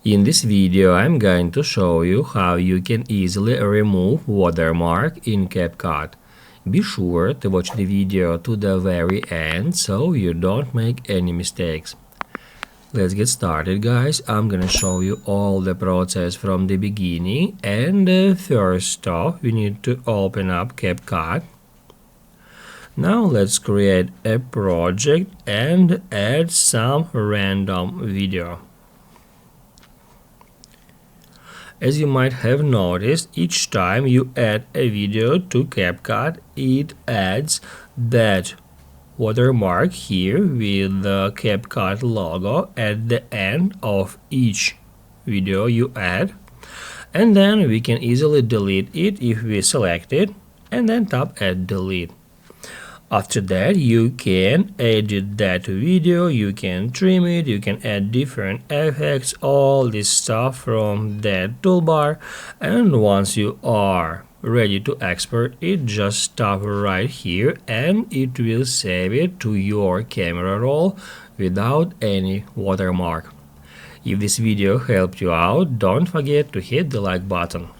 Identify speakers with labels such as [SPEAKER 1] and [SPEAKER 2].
[SPEAKER 1] In this video, I'm going to show you how you can easily remove watermark in CapCut. Be sure to watch the video to the very end so you don't make any mistakes. Let's get started, guys. I'm gonna show you all the process from the beginning, and first off we need to open up CapCut. Now let's create a project and add some random video. As you might have noticed, each time you add a video to CapCut, it adds that watermark here with the CapCut logo at the end of each video you add, and then we can easily delete it if we select it and then tap add delete. After that, you can edit that video, you can trim it, you can add different effects, all this stuff from that toolbar. And once you are ready to export it, just tap right here and it will save it to your camera roll without any watermark. If this video helped you out, don't forget to hit the like button.